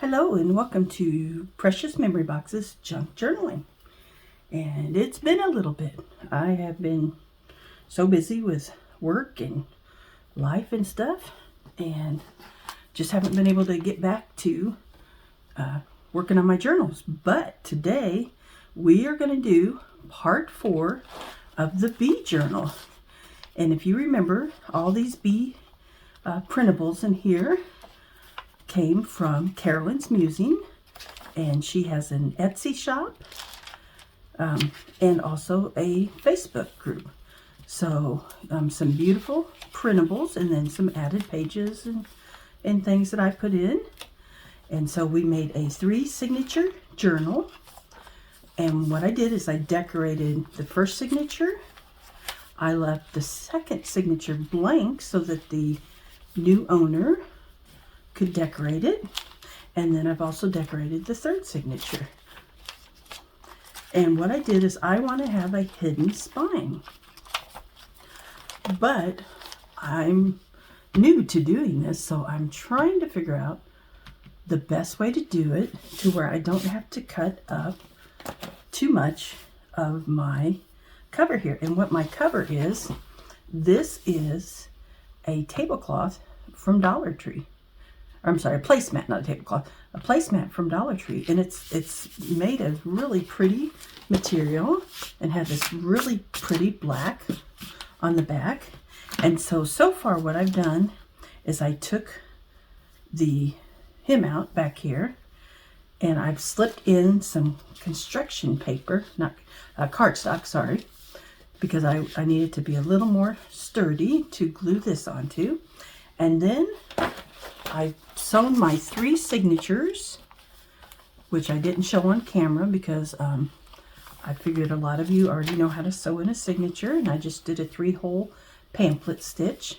Hello and welcome to Precious Memory Box's Junk Journaling. And it's been a little bit. I have been so busy with work and life and stuff, and just haven't been able to get back to working on my journals. But today we are going to do part 4 of the bee journal. And if you remember, all these bee printables in here came from Carolyn's Musing, and she has an Etsy shop and also a Facebook group. So some beautiful printables and then some added pages and things that I put in. And so we made a 3 signature journal, and what I did is I decorated the first signature. I left the second signature blank so that the new owner could decorate it, and then I've also decorated the third signature. And what I did is I want to have a hidden spine, but I'm new to doing this, so I'm trying to figure out the best way to do it to where I don't have to cut up too much of my cover here. And what my cover is, this is a tablecloth from Dollar Tree. I'm sorry, a placemat, not a tablecloth. A placemat from Dollar Tree, and it's made of really pretty material and has this really pretty black on the back. And so far what I've done is I took the hem out back here, and I've slipped in some construction paper, not cardstock, sorry, because I need it to be a little more sturdy to glue this onto. And then I sewn my 3 signatures, which I didn't show on camera because I figured a lot of you already know how to sew in a signature, and I just did a 3-hole pamphlet stitch.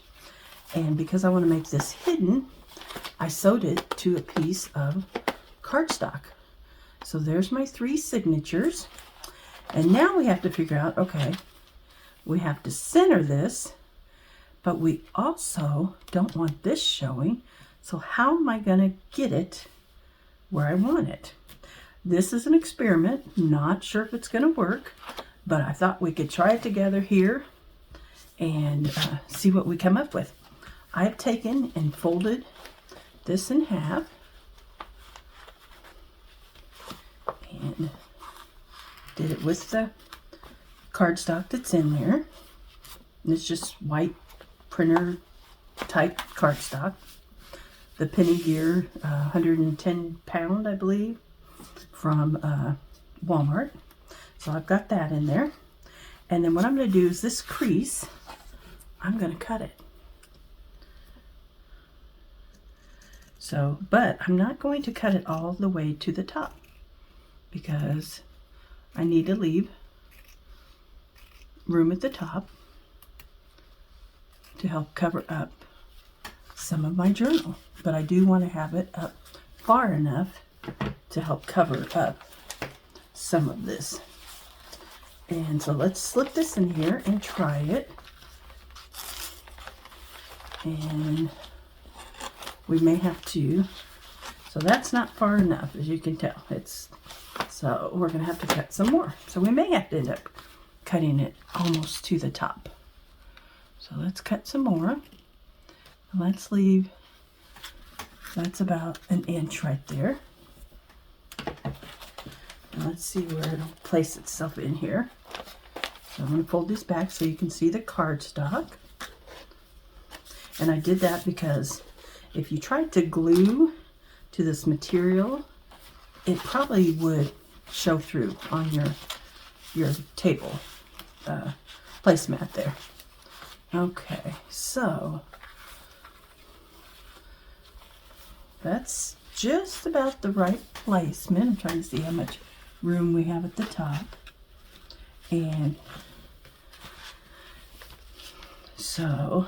And because I want to make this hidden, I sewed it to a piece of cardstock. So there's my 3 signatures. And now we have to figure out, okay, we have to center this, but we also don't want this showing. So how am I going to get it where I want it? This is an experiment. Not sure if it's going to work, but I thought we could try it together here and see what we come up with. I've taken and folded this in half and did it with the cardstock that's in there. And it's just white printer type cardstock. The Penny Gear 110 pound, I believe, from Walmart. So I've got that in there. And then what I'm going to do is this crease, I'm going to cut it. So, but I'm not going to cut it all the way to the top because I need to leave room at the top to help cover up some of my journal. But I do want to have it up far enough to help cover up some of this. And so let's slip this in here and try it. And we may have to, so that's not far enough, as you can tell. So we're going to have to cut some more. So we may have to end up cutting it almost to the top. So let's cut some more. Let's leave, that's about an inch right there. And let's see where it'll place itself in here. So I'm going to fold this back so you can see the cardstock. And I did that because if you tried to glue to this material, it probably would show through on your table placemat there. Okay, so that's just about the right placement. I'm trying to see how much room we have at the top. And so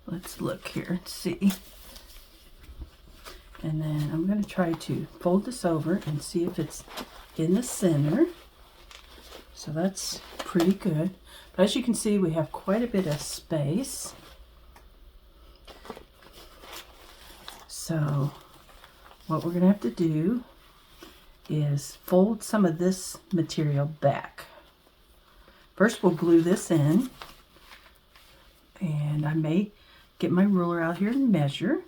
let's look here and see. And then I'm going to try to fold this over and see if it's in the center. So that's pretty good. But as you can see, we have quite a bit of space. So what we're going to have to do is fold some of this material back. First we'll glue this in, and I may get my ruler out here and measure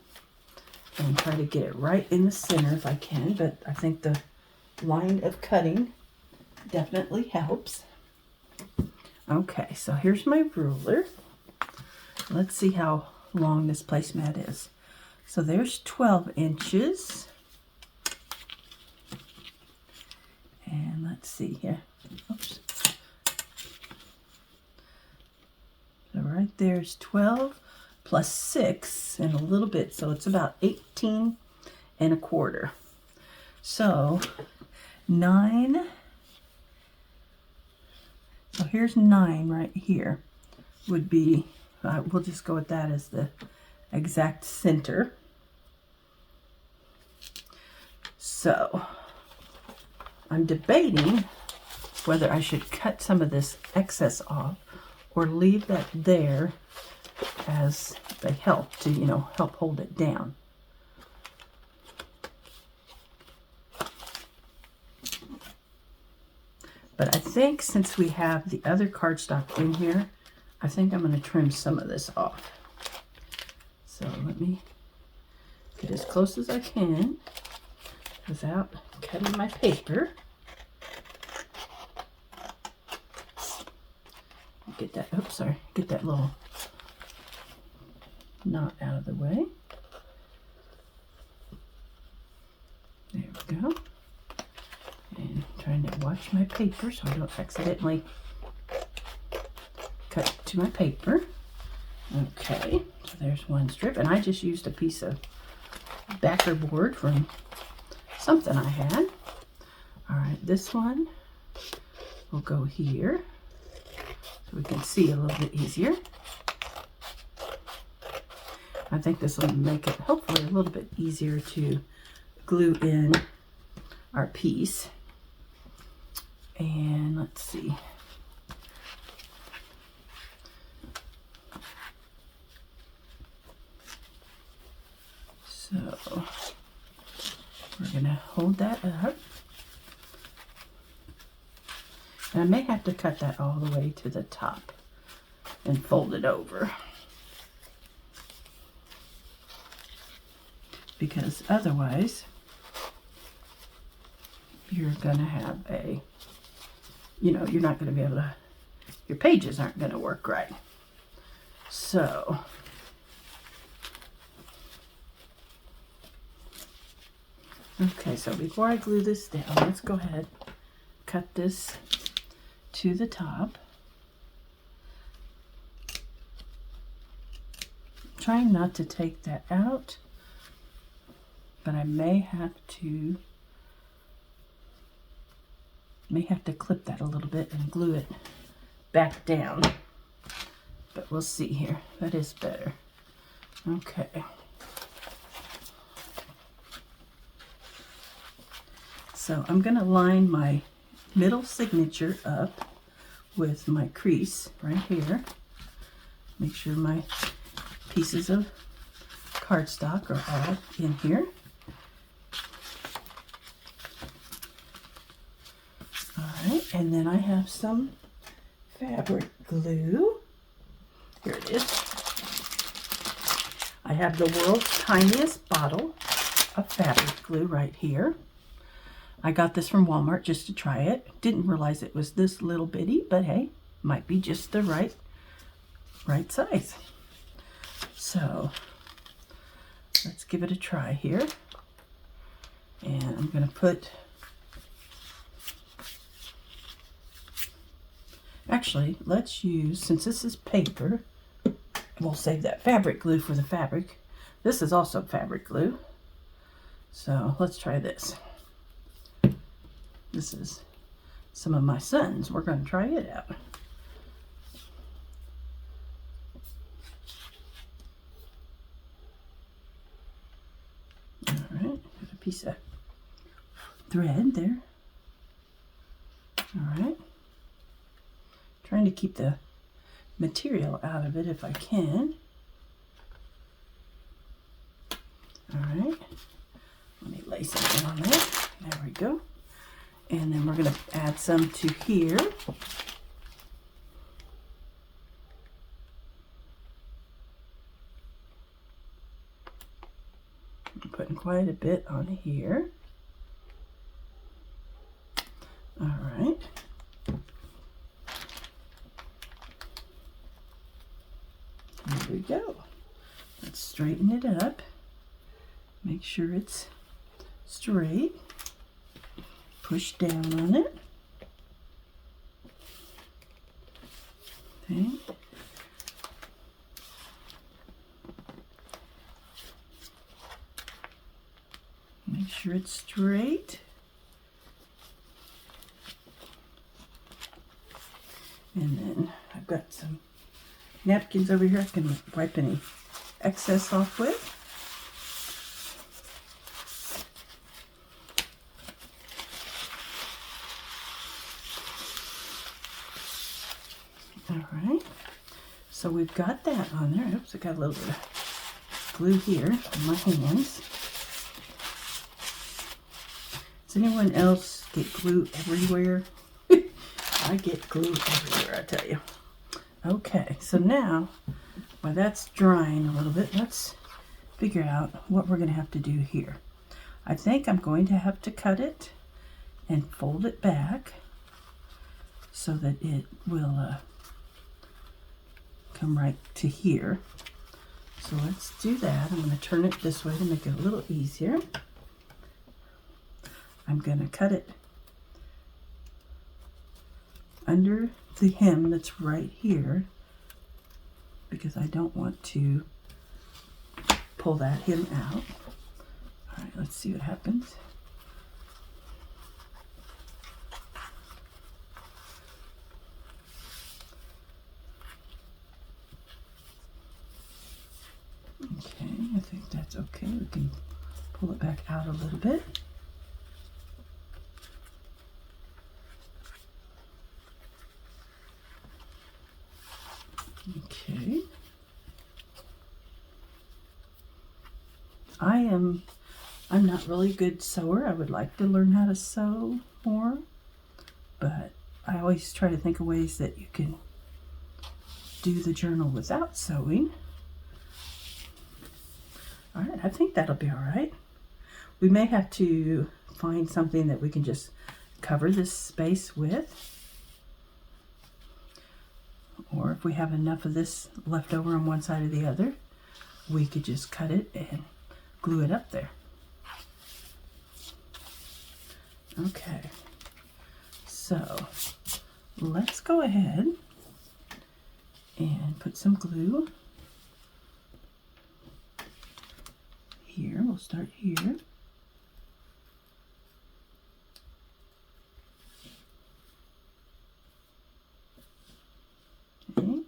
and try to get it right in the center if I can, but I think the line of cutting definitely helps. Okay, so here's my ruler. Let's see how long this placemat is. So there's 12 inches. And let's see here. Oops. So right there's 12 plus 6 and a little bit, so it's about 18 and a quarter. So 9. So here's 9 right here. Would be, we'll just go with that as the exact center. So I'm debating whether I should cut some of this excess off or leave that there as they help to, you know, help hold it down. But I think since we have the other cardstock in here, I think I'm going to trim some of this off. So let me get as close as I can without cutting my paper. Get that, oops, sorry, get that little knot out of the way. There we go. And trying to watch my paper so I don't accidentally cut to my paper. Okay, so there's one strip, and I just used a piece of backer board from something I had. All right, this one will go here so we can see a little bit easier. I think this will make it hopefully a little bit easier to glue in our piece. And let's see. So we're going to hold that up. And I may have to cut that all the way to the top and fold it over, because otherwise you're going to have a, you know, you're not going to be able to, your pages aren't going to work right. So okay, so before I glue this down, let's go ahead, cut this to the top. Trying not to take that out, but I may have to clip that a little bit and glue it back down. But we'll see here. That is better. Okay. So I'm going to line my middle signature up with my crease right here. Make sure my pieces of cardstock are all in here. Alright, and then I have some fabric glue. Here it is. I have the world's tiniest bottle of fabric glue right here. I got this from Walmart just to try it. Didn't realize it was this little bitty, but hey, might be just the right size. So let's give it a try here. And I'm going to put, actually, let's use, since this is paper, we'll save that fabric glue for the fabric. This is also fabric glue. So let's try this. This is some of my son's. We're going to try it out. All right, got a piece of thread there. All right. Trying to keep the material out of it if I can. All right. Let me lay something on there. There we go. And then we're going to add some to here. I'm putting quite a bit on here. All right. There we go. Let's straighten it up. Make sure it's straight. Push down on it. Okay. Make sure it's straight. And then I've got some napkins over here I can wipe any excess off with. All right, so we've got that on there. Oops, I got a little bit of glue here on my hands. Does anyone else get glue everywhere? I get glue everywhere, I tell you. Okay, so now, while that's drying a little bit, let's figure out what we're going to have to do here. I think I'm going to have to cut it and fold it back so that it will come right to here. So let's do that. I'm going to turn it this way to make it a little easier. I'm going to cut it under the hem that's right here because I don't want to pull that hem out. All right, let's see what happens. Okay, I think that's okay. We can pull it back out a little bit. Okay. I'm not really a good sewer. I would like to learn how to sew more, but I always try to think of ways that you can do the journal without sewing. All right, I think that'll be all right. We may have to find something that we can just cover this space with. Or if we have enough of this left over on one side or the other, we could just cut it and glue it up there. Okay, so let's go ahead and put some glue here. We'll start here. Okay.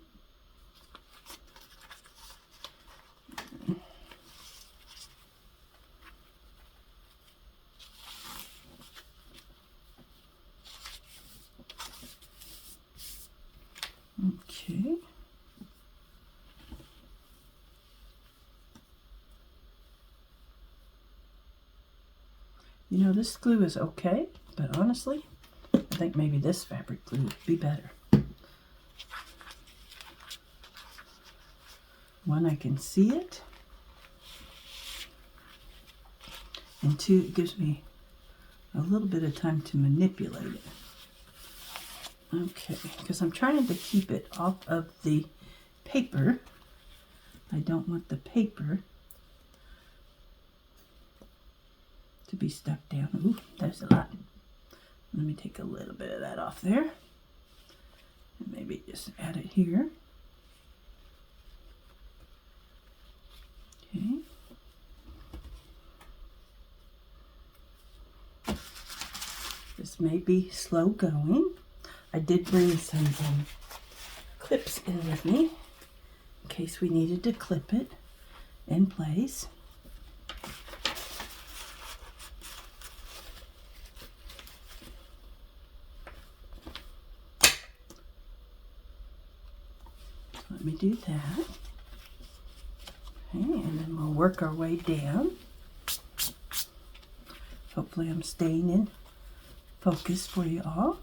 Okay. You know, this glue is okay, but honestly, I think maybe this fabric glue would be better. One, I can see it, and two, it gives me a little bit of time to manipulate it. Okay, because I'm trying to keep it off of the paper. I don't want the paper to be stuck down. Ooh, there's a lot. Let me take a little bit of that off there. And maybe just add it here. Okay. This may be slow going. I did bring some clips in with me in case we needed to clip it in place. So let me do that. Okay, and then we'll work our way down Hopefully I'm staying in focus for you all.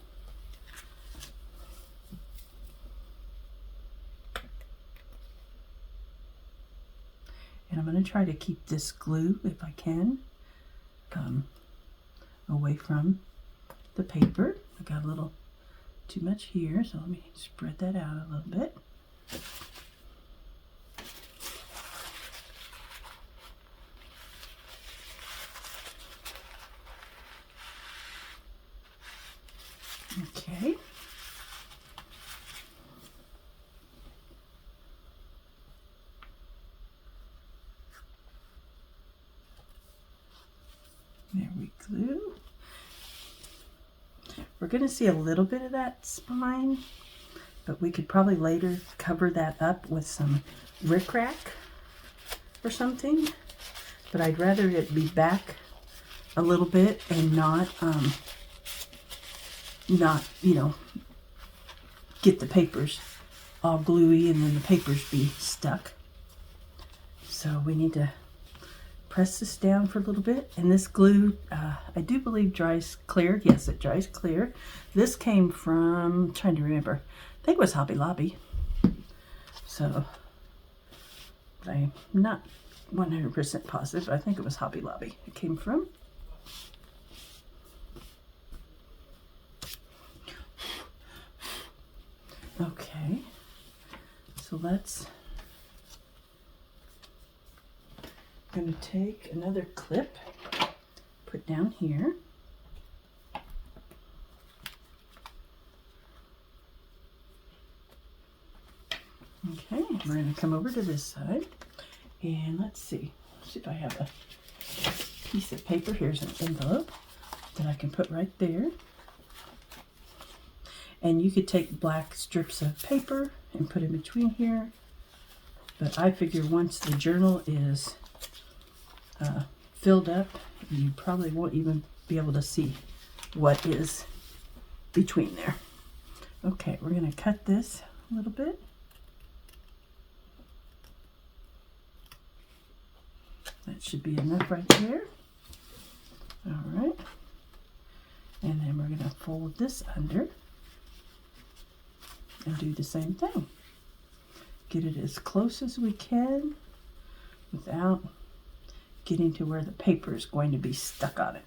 And I'm going to try to keep this glue, if I can, away from the paper. I got a little too much here, so let me spread that out a little bit. Okay. There we glue. We're going to see a little bit of that spine, but we could probably later cover that up with some rickrack or something. But I'd rather it be back a little bit and not, you know, get the papers all gluey and then the papers be stuck. So we need to press this down for a little bit, and this glue I do believe dries clear. Yes, it dries clear. This came from, I'm trying to remember, I think it was Hobby Lobby, so but I'm not 100% positive. I think it was Hobby Lobby it came from. Okay, so let's, I'm going to take another clip, put down here. Okay, we're going to come over to this side, and let's see if I have a piece of paper. Here's an envelope that I can put right there. And you could take black strips of paper and put in between here, but I figure once the journal is filled up, you probably won't even be able to see what is between there. Okay, we're going to cut this a little bit. That should be enough right there. All right. And then we're going to fold this under and do the same thing. Get it as close as we can without getting to where the paper is going to be stuck on it.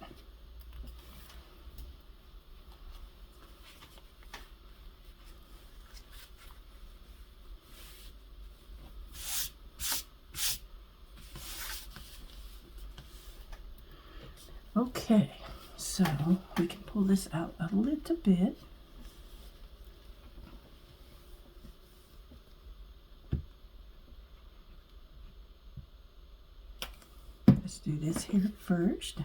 Okay, so we can pull this out a little bit. Let's do this here first.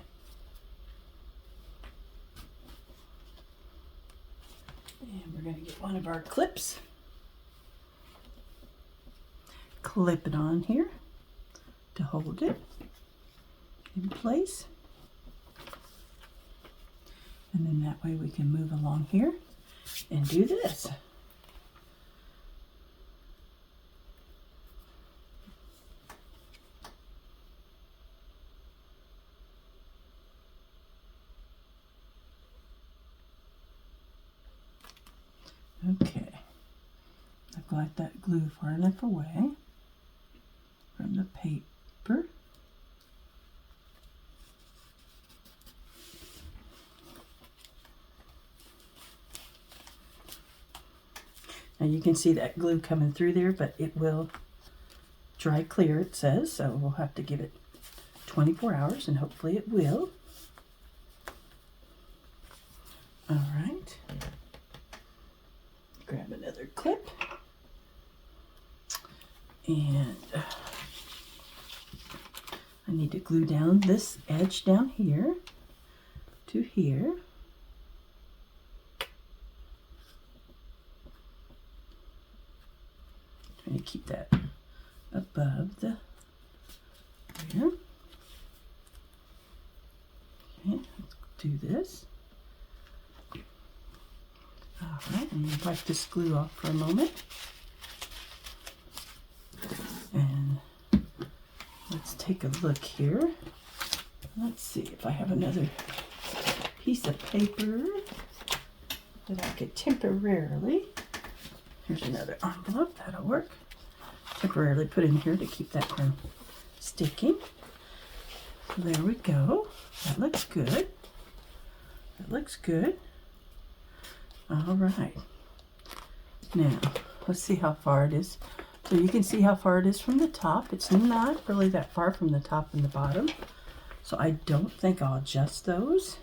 And we're going to get one of our clips. Clip it on here to hold it in place. And then that way we can move along here and do this. Okay, I've got that glue far enough away from the paper. Now you can see that glue coming through there, but it will dry clear, it says, so we'll have to give it 24 hours and hopefully it will. All right. Grab another clip and I need to glue down this edge down here to here. Trying to keep that above the there. Okay, let's do this. All right, I'm going to wipe this glue off for a moment. And let's take a look here. Let's see if I have another piece of paper that I could temporarily, here's another envelope, that'll work, temporarily put in here to keep that from sticking. So there we go. That looks good. That looks good. All right. Now, let's see how far it is. So you can see how far it is from the top. It's not really that far from the top and the bottom. So I don't think I'll adjust those.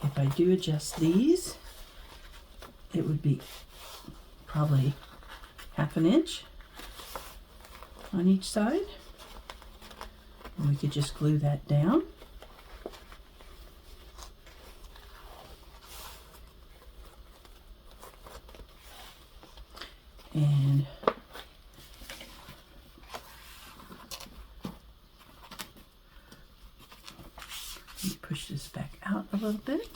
If I do adjust these, it would be probably 1/2 inch on each side. And we could just glue that down. And push this back out a little bit.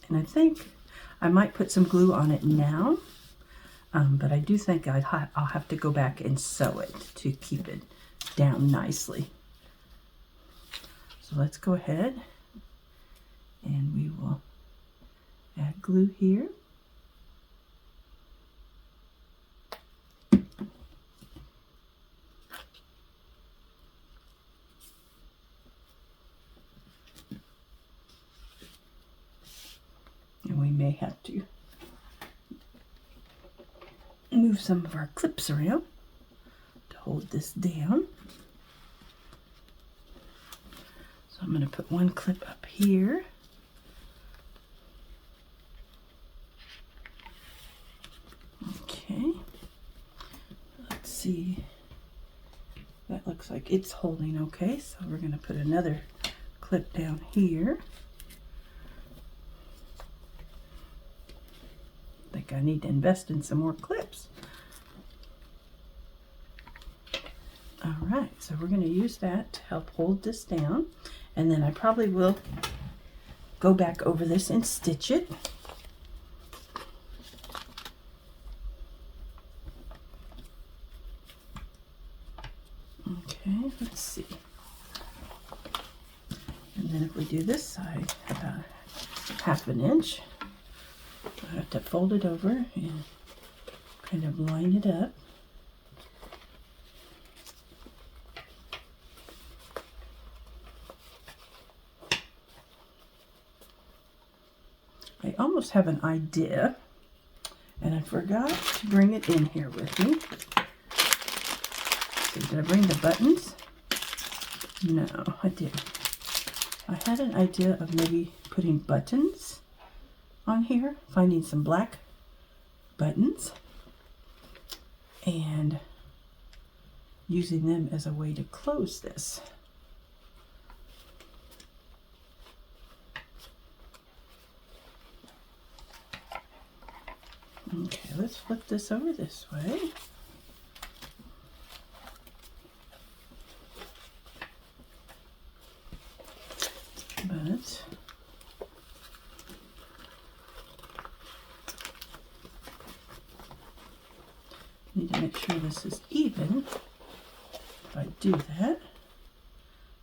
And I think I might put some glue on it now, but I do think I'll have to go back and sew it to keep it down nicely. So let's go ahead and we will add glue here. And we may have to move some of our clips around to hold this down. So I'm going to put one clip up here. Okay. Let's see. That looks like it's holding okay. So we're going to put another clip down here. I think I need to invest in some more clips. All right, so we're going to use that to help hold this down. And then I probably will go back over this and stitch it. Okay, let's see. And then if we do this side about 1/2 inch, I have to fold it over and kind of line it up. I almost have an idea, and I forgot to bring it in here with me. So did I bring the buttons? No, I didn't. I had an idea of maybe putting buttons on here, finding some black buttons and using them as a way to close this. Okay, let's flip this over this way. But need to make sure this is even. If I do that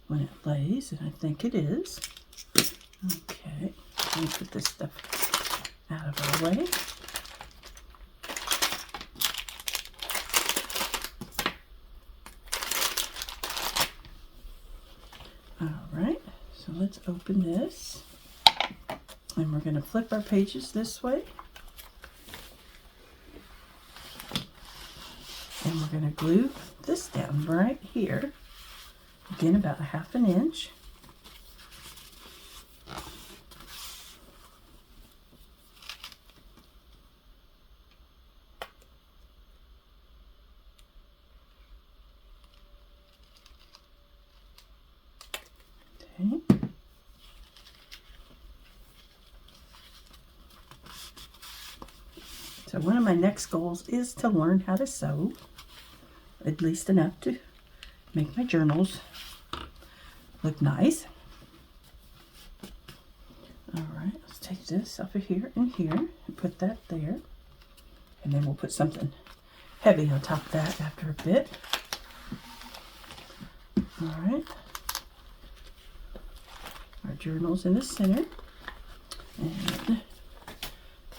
when it lays, and I think it is. Okay, let me put this stuff out of our way. All right, so let's open this, and we're going to flip our pages this way. And we're going to glue this down right here, again about 1/2 inch. Okay. So one of my next goals is to learn how to sew, at least enough to make my journals look nice. All right, let's take this over here and here and put that there. And then we'll put something heavy on top of that after a bit. All right. Our journal's in the center. And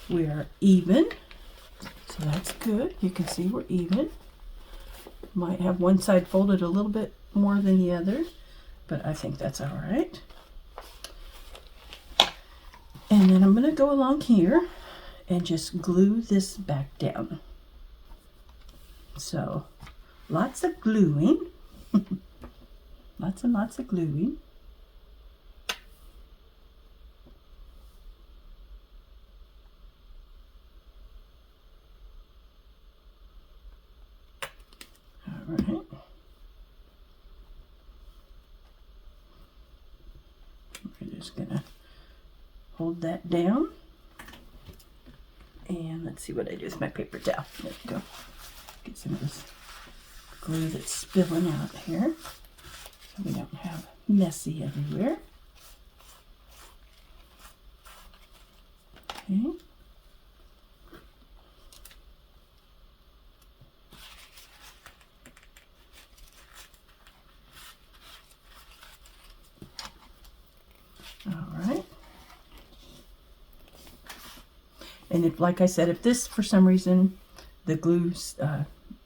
we are even. So that's good. You can see we're even. Might have one side folded a little bit more than the other, but I think that's all right. And then I'm going to go along here and just glue this back down. So lots of gluing. Lots and lots of gluing. All right. We're just gonna hold that down. And let's see what I do with my paper towel. There we go. Get some of this glue that's spilling out here so we don't have messy everywhere. Okay. All right. And if, like I said, if this, for some reason, the glue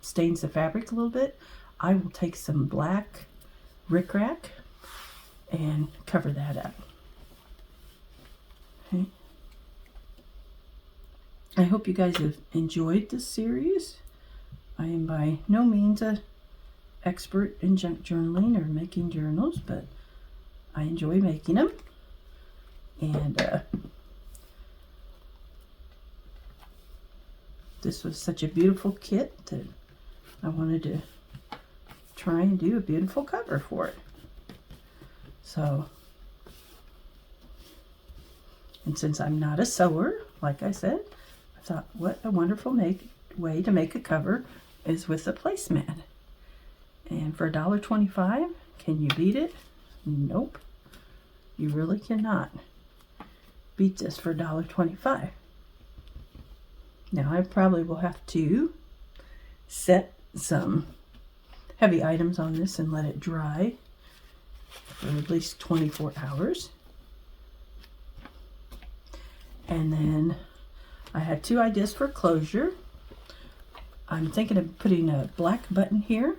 stains the fabric a little bit, I will take some black rickrack and cover that up. Okay. I hope you guys have enjoyed this series. I am by no means an expert in junk journaling or making journals, but I enjoy making them. And this was such a beautiful kit that I wanted to try and do a beautiful cover for it. So, and since I'm not a sewer, like I said, I thought what a wonderful way to make a cover is with a placemat. And for $1.25, can you beat it? Nope. You really cannot beat this for $1.25. Now I probably will have to set some heavy items on this and let it dry for at least 24 hours. And then I had two ideas for closure. I'm thinking of putting a black button here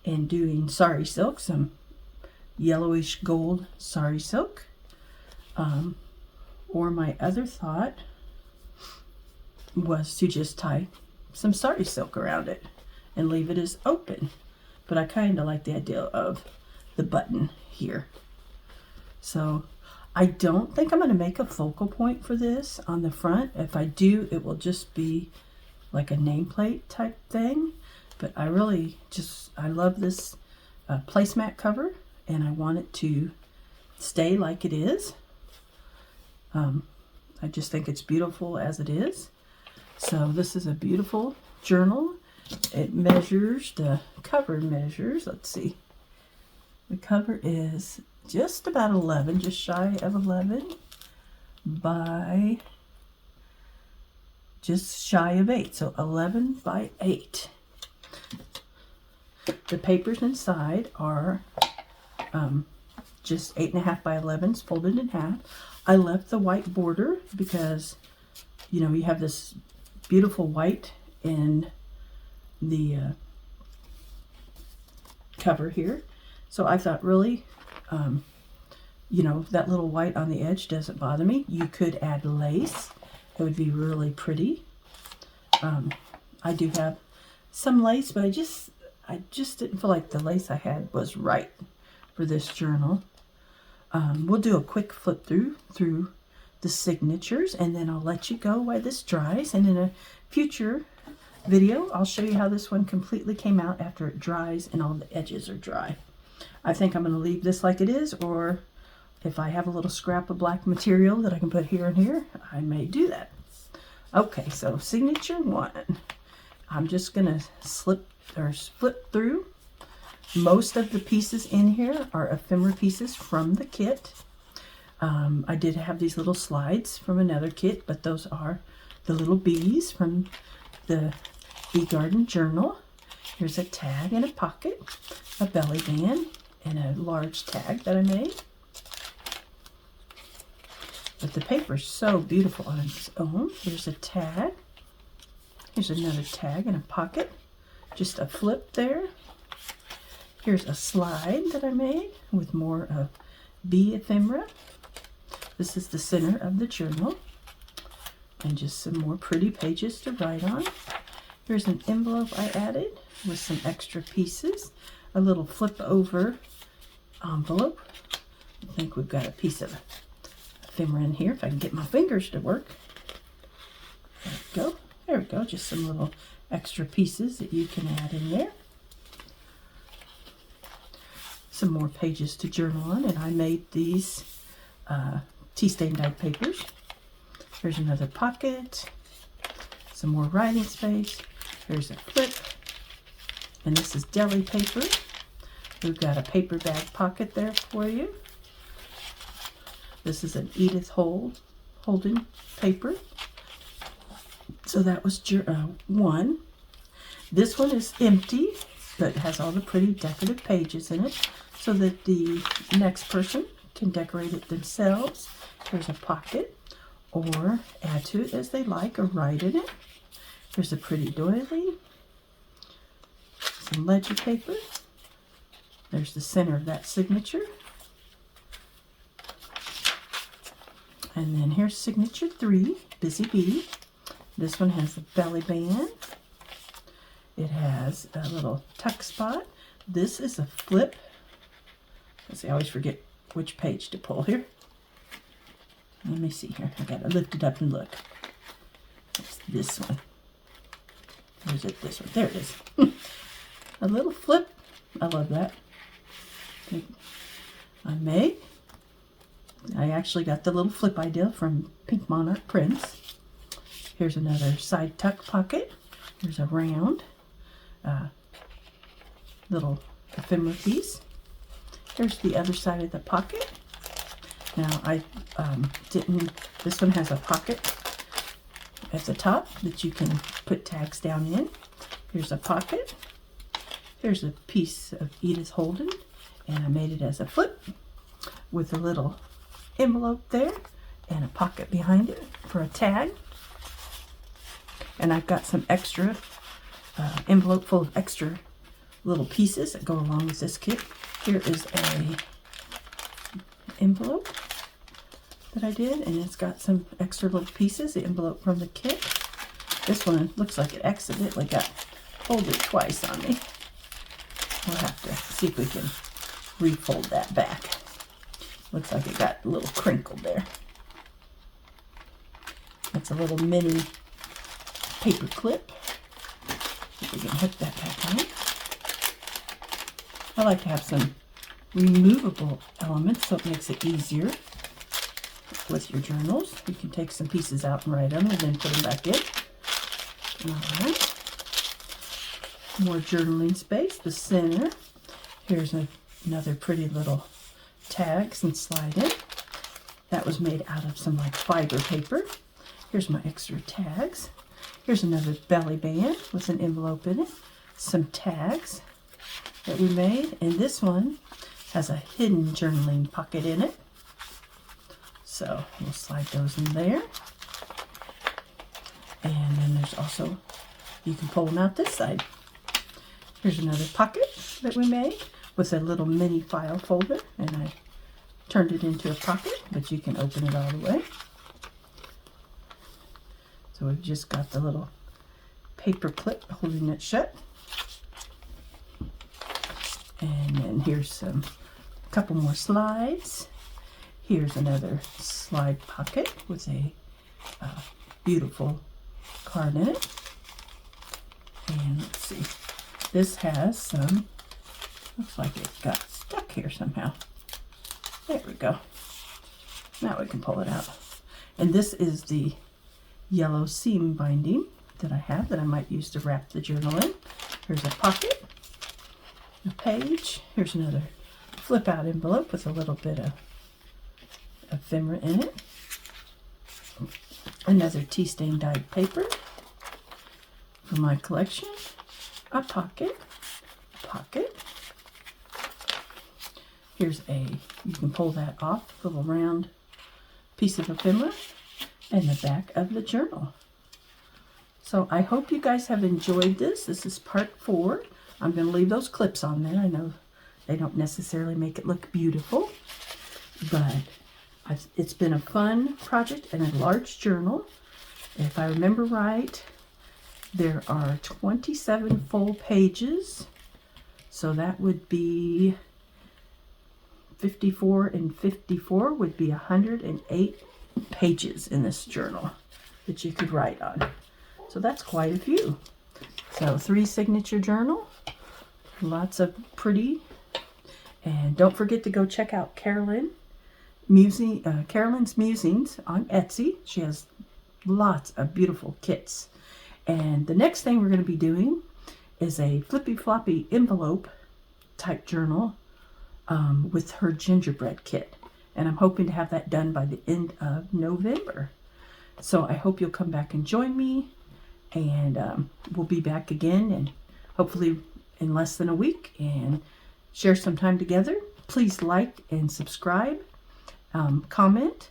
and doing sari silk, some yellowish gold sari silk. Or my other thought was to just tie some sari silk around it and leave it as open. But I kind of like the idea of the button here. So I don't think I'm going to make a focal point for this on the front. If I do, it will just be like a nameplate type thing. But I really I love this placemat cover, and I want it to stay like it is. I just think it's beautiful as it is. So this is a beautiful journal. It measures, the cover measures, let's see. The cover is just about 11, just shy of 11 by just shy of 8. So 11 by 8. The papers inside are just 8.5 by 11s folded in half. I left the white border because, you know, you have this beautiful white in the cover here. So I thought really, you know, that little white on the edge doesn't bother me. You could add lace. It would be really pretty. I do have some lace, but I just didn't feel like the lace I had was right for this journal. We'll do a quick flip through the signatures, and then I'll let you go while this dries. And in a future video, I'll show you how this one completely came out after it dries and all the edges are dry. I think I'm going to leave this like it is, or if I have a little scrap of black material that I can put here and here, I may do that. Okay, so signature 1. I'm just going to flip through. Most of the pieces in here are ephemera pieces from the kit. I did have these little slides from another kit, but those are the little bees from the Bee Garden Journal. Here's a tag and a pocket, a belly band, and a large tag that I made. But the paper's so beautiful on its own. Here's a tag. Here's another tag and a pocket. Just a flip there. Here's a slide that I made with more of bee ephemera. This is the center of the journal. And just some more pretty pages to write on. Here's an envelope I added with some extra pieces. A little flip over envelope. I think we've got a piece of ephemera in here if I can get my fingers to work. There we go. There we go. Just some little extra pieces that you can add in there. Some more pages to journal on, and I made these tea stain dyed papers. Here's another pocket, some more writing space. Here's a flip, and this is deli paper. We've got a paper bag pocket there for you. This is an Edith Holden paper. So that was one. This one is empty, but has all the pretty decorative pages in it so that the next person can decorate it themselves. Here's a pocket, or add to it as they like, or write in it. Here's a pretty doily, some ledger paper. There's the center of that signature. And then here's signature 3, Busy Bee. This one has a belly band. It has a little tuck spot. This is a flip. Let's see, I always forget which page to pull here. Let me see here. I gotta lift it up and look. It's this one. Or is it this one? There it is. A little flip. I love that. I actually got the little flip idea from Pink Monarch Prints. Here's another side tuck pocket. Here's a round little ephemera piece. Here's the other side of the pocket. Now this one has a pocket at the top that you can put tags down in. Here's a pocket. Here's a piece of Edith Holden, and I made it as a flip with a little envelope there and a pocket behind it for a tag. And I've got some extra envelope full of extra little pieces that go along with this kit. Here is a envelope that I did, and it's got some extra little pieces, the envelope from the kit. This one looks like it accidentally got folded twice on me. We'll have to see if we can refold that back. Looks like it got a little crinkled there. That's a little mini paper clip. See if we can hook that back on. I like to have some removable elements so it makes it easier with your journals. You can take some pieces out and write them and then put them back in. Alright. More journaling space. The center. Here's another pretty little tags and slide in. That was made out of some like fiber paper. Here's my extra tags. Here's another belly band with an envelope in it. Some tags that we made, and this one has a hidden journaling pocket in it. So we'll slide those in there. And then there's also, you can pull them out this side. Here's another pocket that we made with a little mini file folder, and I turned it into a pocket, but you can open it all the way. So we've just got the little paper clip holding it shut. And then here's a couple more slides. Here's another slide pocket with a beautiful card in it. And let's see, this has some, looks like it got stuck here somehow. There we go. Now we can pull it out. And this is the yellow seam binding that I have that I might use to wrap the journal in. Here's a pocket, a page. Here's another flip out envelope with a little bit of ephemera in it. Another tea stain dyed paper for my collection. A pocket. Here's you can pull that off, little round piece of ephemera, and the back of the journal. So I hope you guys have enjoyed this. This is part 4. I'm going to leave those clips on there. I know they don't necessarily make it look beautiful, but it's been a fun project and a large journal. If I remember right, there are 27 full pages. So that would be 54 and 54 would be 108 pages in this journal that you could write on. So that's quite a few. So 3 signature journal, lots of pretty. And don't forget to go check out Carolyn's Musings on Etsy. She has lots of beautiful kits. And the next thing we're going to be doing is a flippy floppy envelope type journal with her gingerbread kit. And I'm hoping to have that done by the end of November. So I hope you'll come back and join me. And we'll be back again, and hopefully in less than a week, and share some time together. Please like and subscribe, comment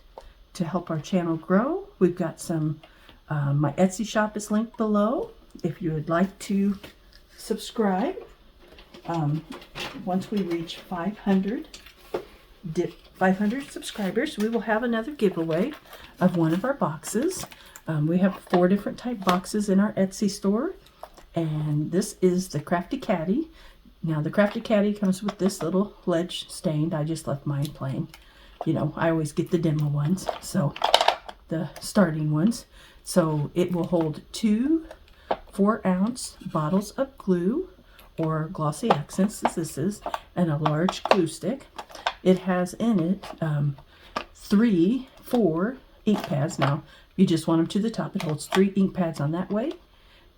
to help our channel grow. We've got some, my Etsy shop is linked below if you would like to subscribe. Once we reach 500 subscribers, we will have another giveaway of one of our boxes. We have 4 different type boxes in our Etsy store, and this is the Crafty Caddy. Now the Crafty Caddy comes with this little ledge stained. I just left mine plain. You know, I always get the demo ones, so the starting ones. So it will hold 2 4-ounce bottles of glue or glossy accents, as this is, and a large glue stick. It has in it 4 ink pads. Now, you just want them to the top. It holds 3 ink pads on that way,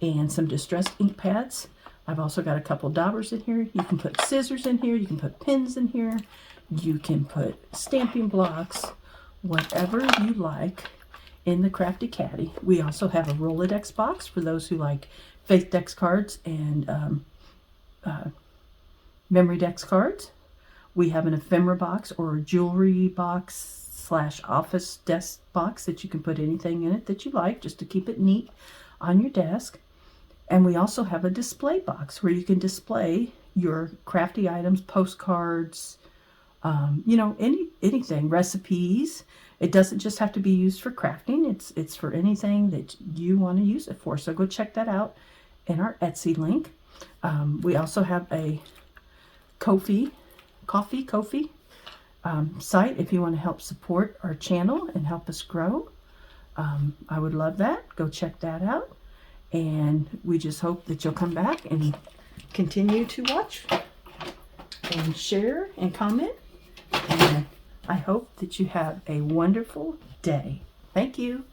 and some distressed ink pads. I've also got a couple daubers in here. You can put scissors in here. You can put pins in here. You can put stamping blocks, whatever you like in the Crafty Caddy. We also have a Rolodex box for those who like Faith Dex cards and Memory Dex cards. We have an ephemera box or a jewelry box / office desk box that you can put anything in it that you like, just to keep it neat on your desk. And we also have a display box where you can display your crafty items, postcards, you know, anything, recipes. It doesn't just have to be used for crafting. It's for anything that you want to use it for. So go check that out in our Etsy link. We also have a Ko-fi site if you want to help support our channel and help us grow. I would love that. Go check that out. And we just hope that you'll come back and continue to watch and share and comment. And I hope that you have a wonderful day. Thank you.